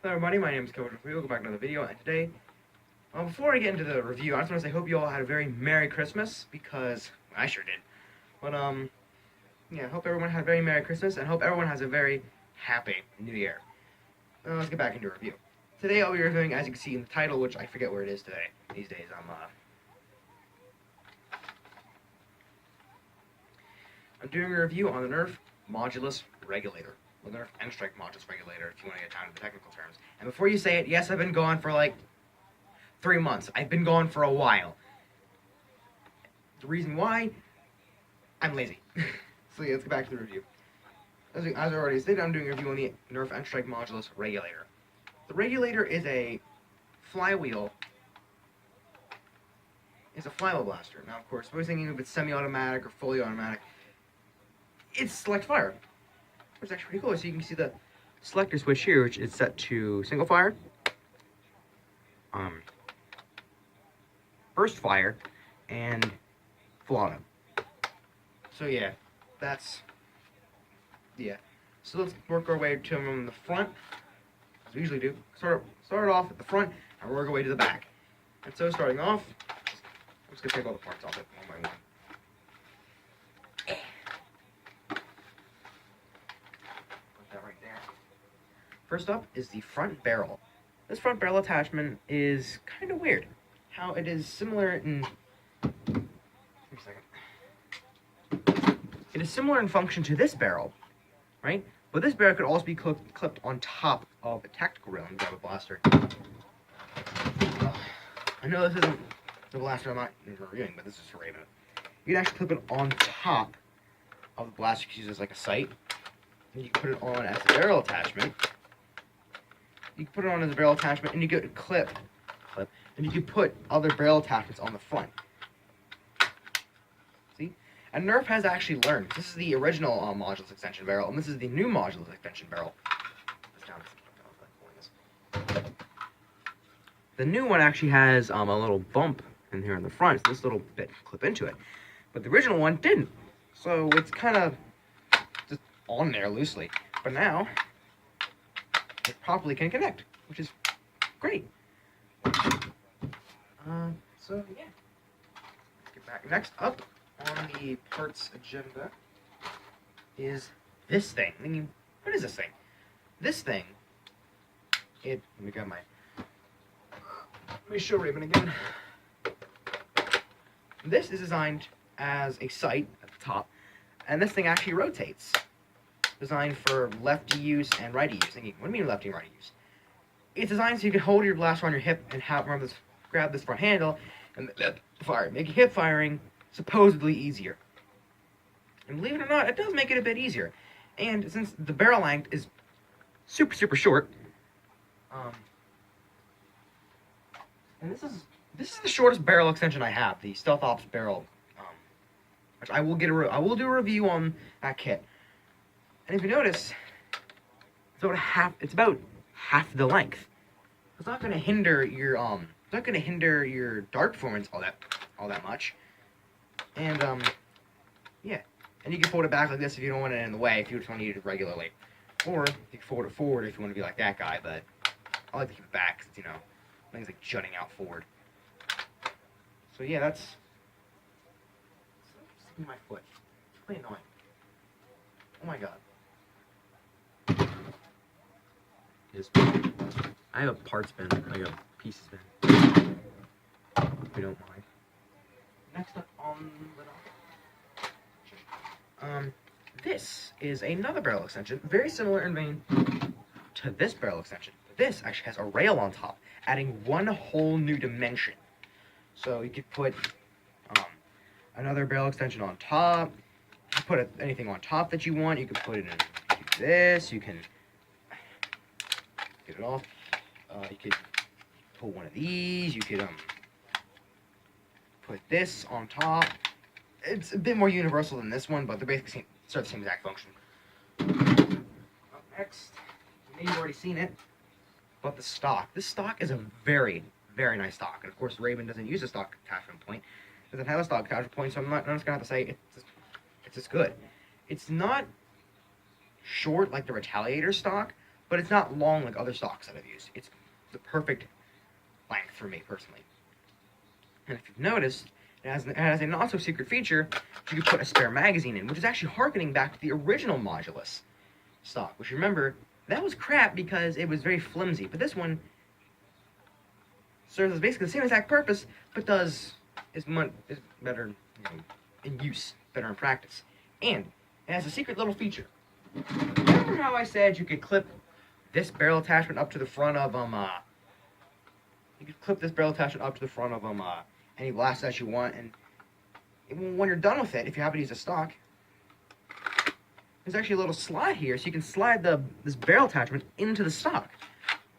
Hello everybody, my name is Coach. Welcome back to another video, and today, before I get into the review, I just want to say hope you all had a very Merry Christmas, because I sure did. But, yeah, hope everyone had a very Merry Christmas, and hope everyone has a very Happy New Year. Let's get back into a review. Today I'll be reviewing, as you can see in the title, which I forget where it is today. These days I'm doing a review on the Nerf Modulus Regulator. The Nerf N-Strike Modulus Regulator, if you want to get down to the technical terms. And before you say it, yes, I've been gone for like 3 months. I've been gone for a while. The reason why, I'm lazy. So yeah, let's get back to the review. As I already stated, I'm doing a review on the Nerf N-Strike Modulus Regulator. The Regulator is a flywheel. It's a flywheel blaster. Now, of course, I was thinking if it's semi-automatic or fully automatic. It's select fire. It's actually pretty cool. So you can see the selector switch here, which is set to single fire, burst fire, and full auto. So yeah, So let's work our way to them in the front, as we usually do. Start off at the front and work our way to the back. And so starting off, I'm just gonna take all the parts off it one by one. First up is the front barrel. This front barrel attachment is kind of weird. How it is similar in... Give me a second. It is similar in function to this barrel, right? But this barrel could also be clipped on top of a tactical rail and grab a blaster. I know this isn't the blaster I'm not reviewing, but this is for Raven. You can actually clip it on top of the blaster. You can use it as like a sight. And you can put it on as a barrel attachment. You can put it on as a barrel attachment, and you get a clip, and you can put other barrel attachments on the front. See? And Nerf has actually learned. This is the original Modulus extension barrel, and this is the new Modulus extension barrel. The new one actually has a little bump in here in the front, so this little bit can clip into it. But the original one didn't. So it's kind of just on there loosely. But now, it properly can connect, which is great. So yeah, let's get back. Next up on the parts agenda is this thing. What is this thing? This thing, let me show Raven again. This is designed as a sight at the top, and this thing actually rotates. Designed for lefty use and righty use. Thinking, what do you mean lefty and righty use? It's designed so you can hold your blaster on your hip and grab this front handle and fire, making hip firing supposedly easier. And believe it or not, it does make it a bit easier. And since the barrel length is super short, and this is the shortest barrel extension I have, the Stealth Ops barrel, which I will do a review on that kit. And if you notice, it's about half the length. It's not going to hinder your dart performance all that much. And yeah, and you can fold it back like this if you don't want it in the way, if you just want to use it regularly, or you can fold it forward if you want to be like that guy. But I like to keep it back, because things like jutting out forward. So yeah, that's my foot. It's really annoying. Oh my god. I have a parts bin, like a pieces bin, if you don't mind. Next up on the this is another barrel extension, very similar in vein to this barrel extension. This actually has a rail on top, adding one whole new dimension. So you could put another barrel extension on top. You can put anything on top that you want. You can put it in this. You can get it off. You could pull one of these. You could put this on top. It's a bit more universal than this one, but they're basically serve the same exact function. Up next, you may have already seen it, but the stock. This stock is a very nice stock, and of course Raven doesn't use a stock attachment point. It doesn't have a stock attachment point, so I'm just gonna have to say it's just good. It's not short like the Retaliator stock, but it's not long like other stocks that I've used. It's the perfect length for me personally. And if you've noticed, it has a not so secret feature. You can put a spare magazine in, which is actually harkening back to the original Modulus stock. Which, remember, that was crap because it was very flimsy. But this one serves as basically the same exact purpose, but is better, in use, better in practice. And it has a secret little feature. Remember how I said you could clip this barrel attachment up to the front of any blast that you want, and when you're done with it, if you happen to use a stock, there's actually a little slide here, so you can slide this barrel attachment into the stock,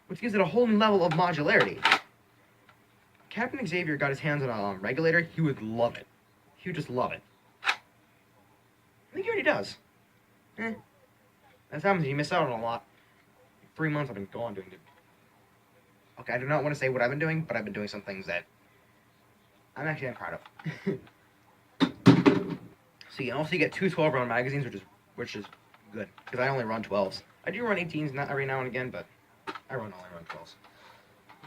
which gives it a whole new level of modularity. Captain Xavier got his hands on a regulator, he would love it. He would just love it. I think he already does. That's happens, you miss out on a lot. 3 months I've been gone doing it. Okay, I do not want to say what I've been doing, but I've been doing some things that I'm actually proud of. So you also get two 12-round magazines, which is good, because I only run 12s. I do run 18s not every now and again, but I only run 12s.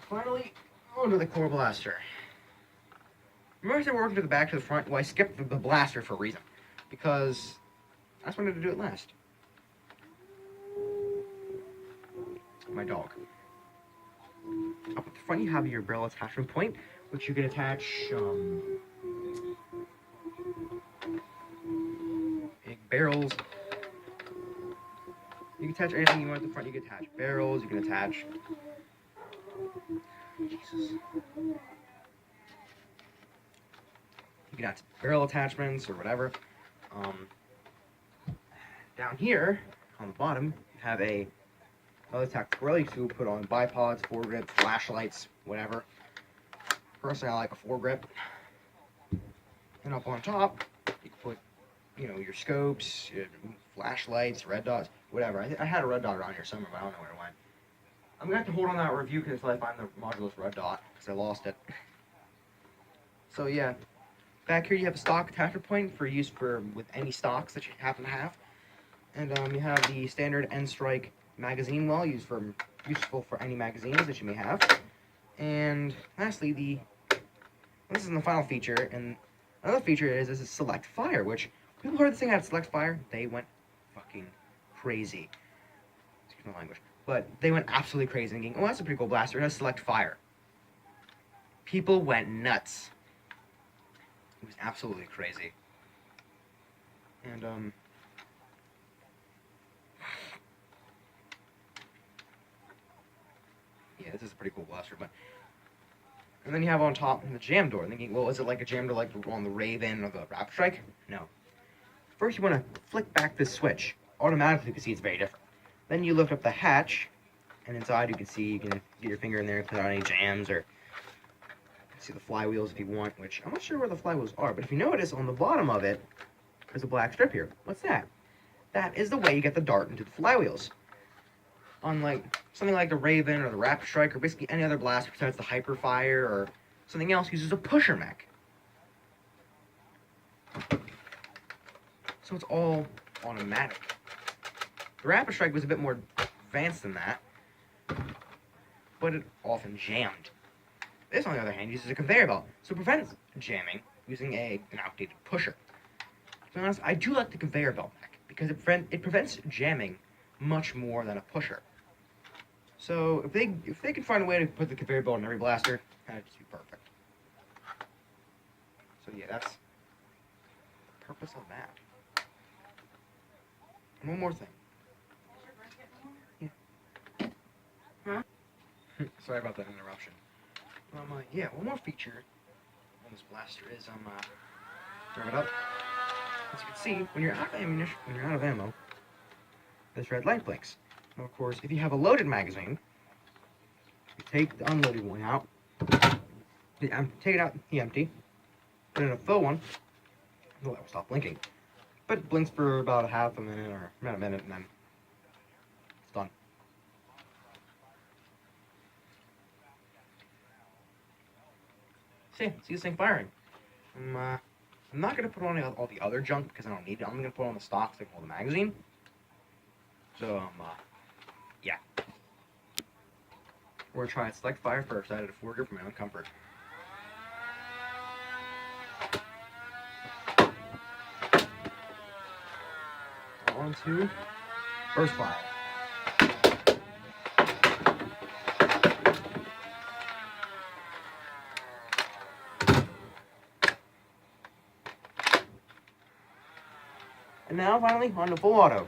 Finally, on to the core blaster. Remember I said we're working to the back to the front? Well, I skipped the blaster for a reason, because I just wanted to do it last. My dog. Up at the front you have your barrel attachment point, which you can attach big barrels. You can attach anything you want at the front. You can attach barrels, you can attach Jesus. You can attach barrel attachments or whatever. Down here on the bottom you have another tactical relic to put on bipods, foregrips, flashlights, whatever. Personally, I like a foregrip. And up on top, you can put, your scopes, your flashlights, red dots, whatever. I had a red dot around here somewhere, but I don't know where it went. I'm gonna have to hold on that review until I find the Modulus red dot, because I lost it. So yeah, back here you have a stock attachment point for use with any stocks that you happen to have. And you have the standard N-Strike magazine well, useful for any magazines that you may have. And lastly, this is the final feature, and another feature is select fire, which people heard this thing had select fire, they went fucking crazy. Excuse my language. But they went absolutely crazy thinking, oh, that's a pretty cool blaster, it has select fire. People went nuts. It was absolutely crazy. And yeah, this is a pretty cool blaster, and then you have on top the jam door, thinking, well, is it like a jam door like on the Raven or the Rapid Strike? No. First you want to flick back this switch. Automatically you can see it's very different. Then you lift up the hatch, and inside you can get your finger in there and put on any jams, or see the flywheels if you want, which I'm not sure where the flywheels are, but if you notice on the bottom of it, there's a black strip here. What's that? That is the way you get the dart into the flywheels. Unlike something like the Raven or the Rapid Strike or basically any other blaster besides the Hyperfire or something else uses a pusher mech. So it's all automatic. The Rapid Strike was a bit more advanced than that, but it often jammed. This, on the other hand, uses a conveyor belt, so it prevents jamming using an outdated pusher. To be honest, I do like the conveyor belt mech because it prevents jamming much more than a pusher. So if they can find a way to put the conveyor belt in every blaster, that'd just be perfect. So yeah, that's the purpose of that. And one more thing. Yeah. Huh? Sorry about that interruption. Yeah, one more feature on this blaster is turn it up. As you can see, when you're out of ammo, this red light blinks. Now, of course, if you have a loaded magazine, you take the unloaded one out, take it out empty, put in a full one, the light will stop blinking. But it blinks for about a half a minute or about a minute, and then it's done. See this thing firing. I'm not going to put on all the other junk because I don't need it. I'm going to put on the stocks that hold the magazine. So, yeah. We're gonna try and select fire first. I added a foregrip for my own comfort. On to burst fire. And now finally on to full auto.